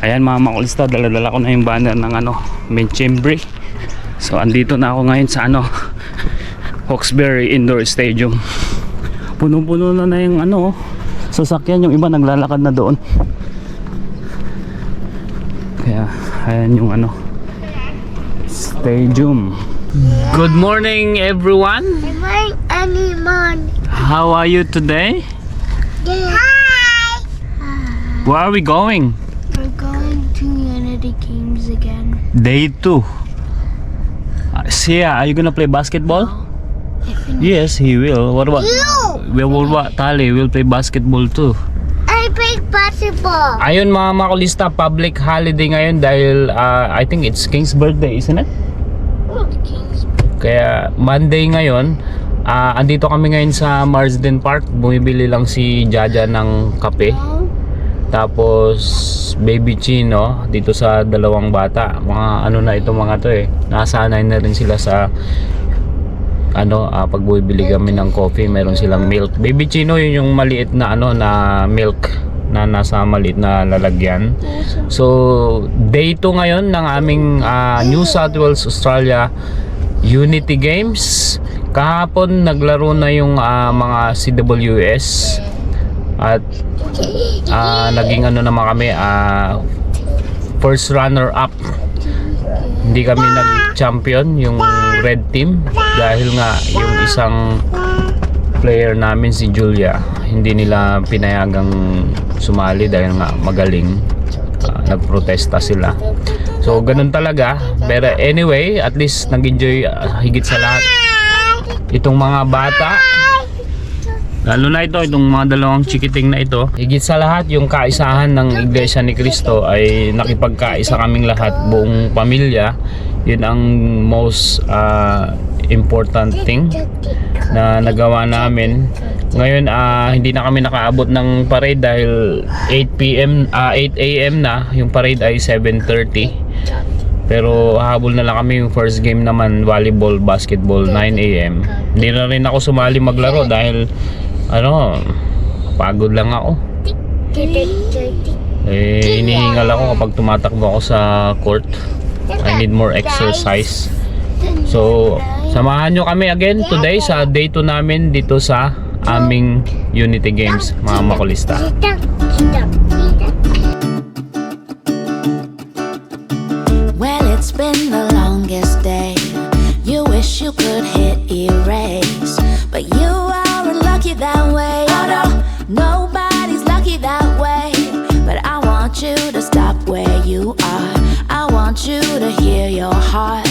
Ayan mga makulista, dala-dala ko na yung banner ng Menchembre. So andito na ako ngayon sa Hawkesbury Indoor Stadium. Puno-puno na yung sasakyan, yung iba naglalakad na doon. Kaya ayan yung stadium. Good morning everyone. Good morning, anyone. How are you today? Hi. Where are we going? We're going to Unity Games again. Day 2. Sia, are you gonna play basketball? Yes, he will. What about Tali will play basketball too. I play basketball. Ayun mga makulista, public holiday ngayon dahil I think it's King's birthday, isn't it? Kaya Monday ngayon, andito kami ngayon sa Marsden Park. Bumibili lang si Jaja ng kape. Tapos baby Chino dito sa dalawang bata. Mga na itong mga to eh. Nasanay na rin sila sa pag bumibili kami ng coffee, meron silang milk. Baby Chino yun yung maliit na na milk na nasa maliit na lalagyan. So day 2 ngayon ng aming New South Wales, Australia Unity Games. Kahapon naglaro na yung mga CWS at naging naman kami first runner up. Hindi kami nag-champion yung red team dahil nga yung isang player namin si Julia hindi nila pinayagang sumali dahil nga magaling. Nagprotesta sila. So ganun talaga. Pero anyway, at least nag-enjoy higit sa lahat itong mga bata. Lalo na itong mga dalawang chikiting na ito. Higit sa lahat, yung kaisahan ng Iglesia ni Cristo ay nakipagkaisa kaming lahat, buong pamilya. Yun ang most important thing na nagawa namin. Ngayon hindi na kami nakaabot ng parade dahil 8 AM na. Yung parade ay 7:30. Pero habol na lang kami. Yung first game naman, volleyball, basketball, 9 AM. Hindi na rin ako sumali maglaro dahil pagod lang ako. Hinihingal ako kapag tumatakbo ako sa court. I need more exercise. So samahan nyo kami again today sa day 2 namin dito sa aming Unity Games, mga makulista. Well, it's been the longest day. You wish you could hit erase, but you aren't lucky that way. Oh no, nobody's lucky that way. But I want you to stop where you are. I want you to hear your heart,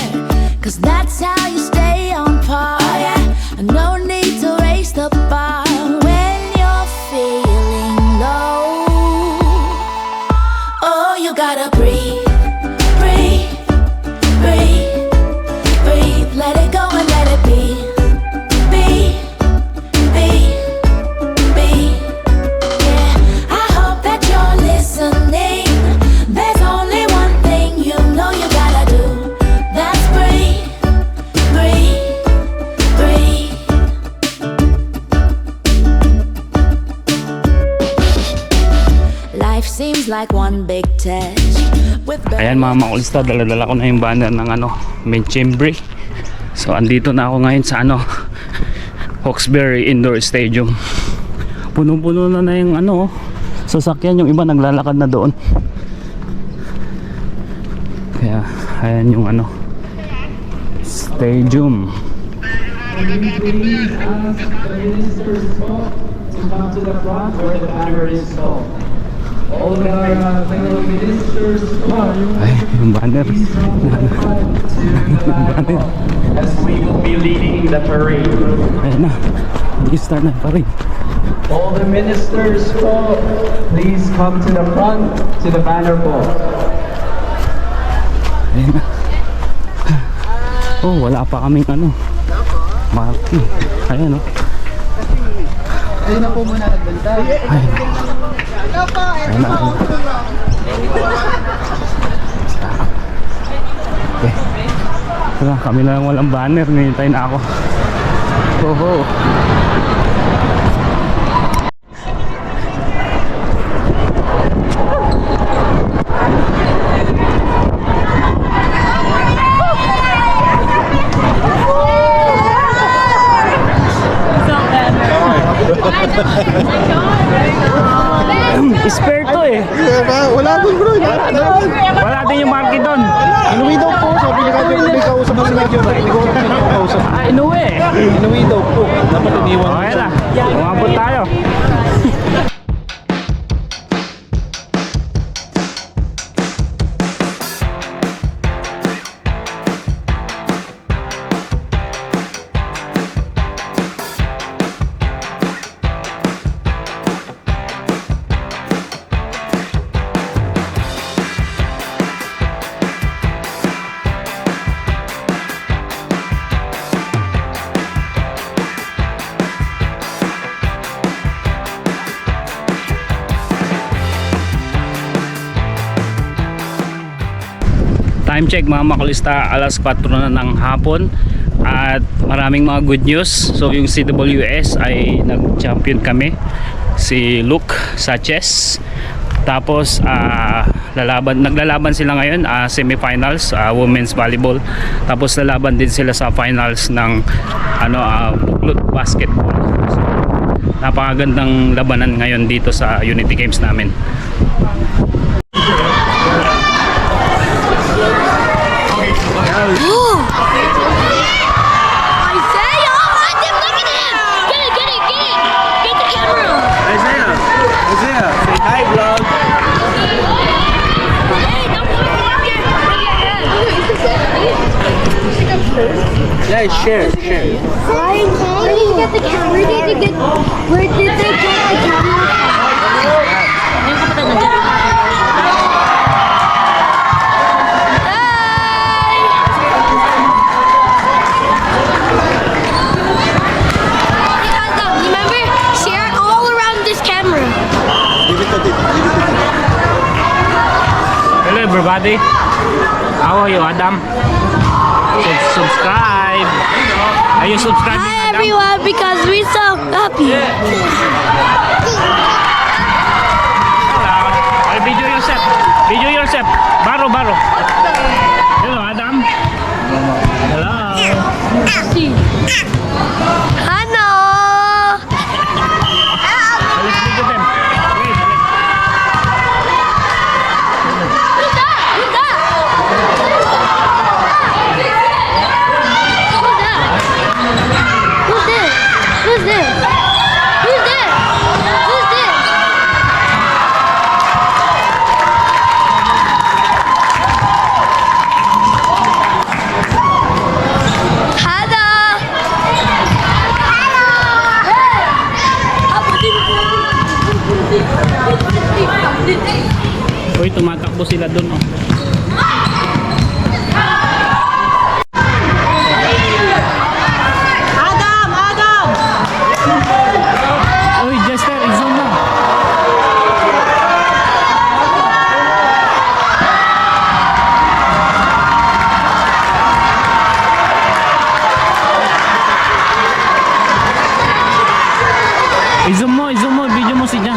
'cause that's how you stay on par. Oh yeah, no need to raise the bar when you're feeling low. Oh, you gotta breathe, breathe, breathe, breathe. Let it go and let it be, be, be, be. Yeah, I hope that you're listening. There's only one thing you know you gotta do. That's breathe, breathe, breathe. Life seems like one big test. Ayan mga makulista, dala-dala ko na yung banner ng Menchembre. So andito na ako ngayon sa Hawkesbury Indoor Stadium. Puno-puno na yung sasakyan, yung iba naglalakad na doon. Kaya ayan yung stadium. All the fellow ministers Ay, yung banner. as we will be leading the parade. Ayan na, start na pa rin. All the ministers please come to the front to the banner pole. Ayan na. Oh, wala pa kaming marking. Ayan Ayun na po muna nagbanta. Ayan na. Okay. Tara, kami na lang walang banner. Nihintay na ako. Oho. Laban bro, laban. Wala din yung market doon. Inuwi daw po, sabi ni Kadyo, may kausap na si Kadyo. Hindi ko kausap. Inuwi. Inuwi daw po, dapat iniwan. Okay na. Umabot tayo. Time check mga makulista, alas 4 na ng hapon at maraming mga good news. So yung CWS ay nag-champion kami, si Luke Sanchez. Tapos naglalaban sila ngayon semifinals, women's volleyball. Tapos lalaban din sila sa finals ng Buklod basketball. So, napakagandang labanan ngayon dito sa Unity Games namin. Isaiah! Oh, look at him! Get it! Get the camera! Isaiah, say hi vlog. Hey, don't put it on your head! Yeah, share. Where did you get the camera? Where did they get the camera? Remember, share it all around this camera. Hello everybody. How are you, Adam? Subscribe. Are you subscribing, Hi Adam? everyone, because we're so happy. Hey, video yourself. Video yourself. Baro. Hello, Adam. Hello. Hello. Let's video them. Wait. Who's that? Who's that? Who's this? Who's this? Who's this? Who's this? Hello. Uy, tumatakbo sila dun. Oh. Uy, Jester, i-zoom mo. I-zoom mo, video mo si Jan.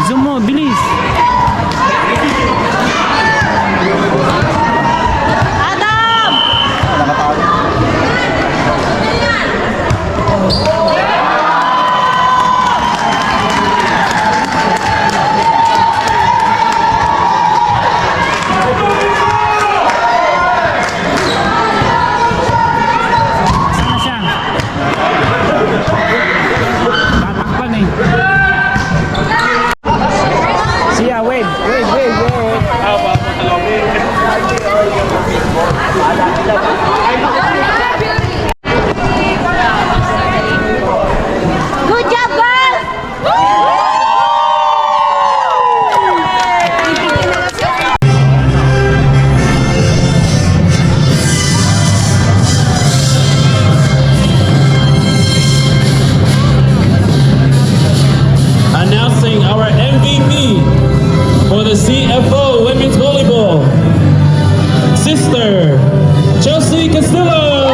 I-zoom mo, bilis. Sana siya. Tatakpan eh. Siya, wave. Good job, girl. Announcing our MVP for the CFO Women's Volleyball, Sister Chelsea Castillo.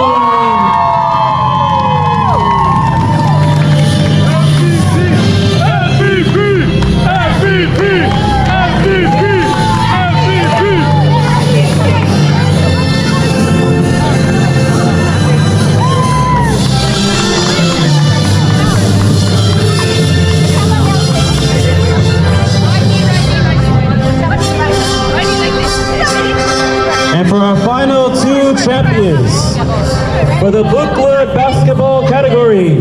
for the booklet basketball category,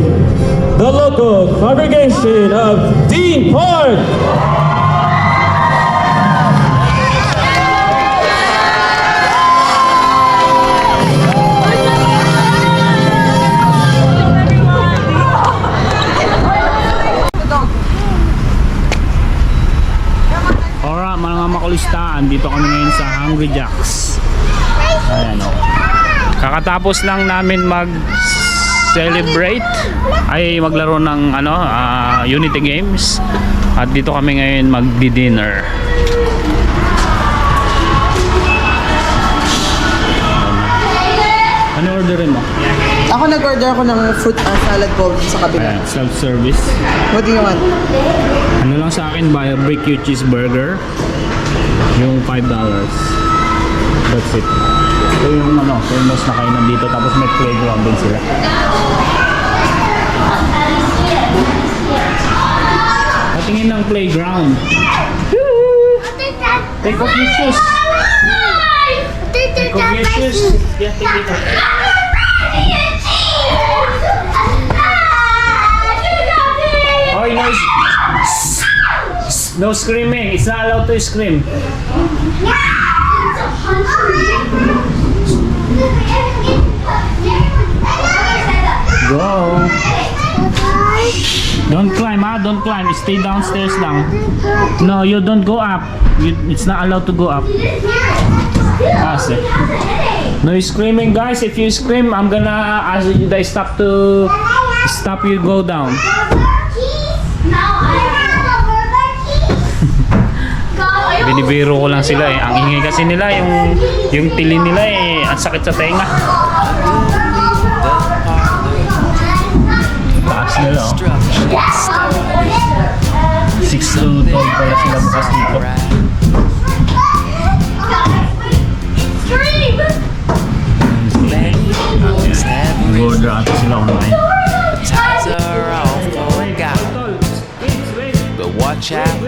the local congregation of Dean Park. Alright mga makulistaan, dito kami ngayon sa Hungry Jacks. Ayan o. Kakatapos lang namin mag-celebrate, ay maglaro ng Unity Games. At dito kami ngayon magdi-dinner. Ano orderin mo? Ako nag-order ako ng fruit salad bowl sa kabila. Ayan, self-service. What do you want? Ano lang sa akin, buy a barbecue cheeseburger. Yung $5. That's it. Ito yung famous na kainan dito, tapos may playground din sila. Patingin ng playground. Take off your shoes. Take off your shoes. Yeah, take it off. Hoy, no screaming. It's not allowed to scream. Go. Don't climb, don't climb. Stay downstairs lang. No, you don't go up. It's not allowed to go up. No screaming, guys. If you scream, I'm gonna ask you guys stop you go down. Binibiro ko lang sila eh. Ang ingay kasi nila, yung tili nila eh, ang sakit sa tenga. Taas nila oh. 6 to 12 pala sila bukas dito. Mag-order ata sila online. Tides are off, oh God. But watch out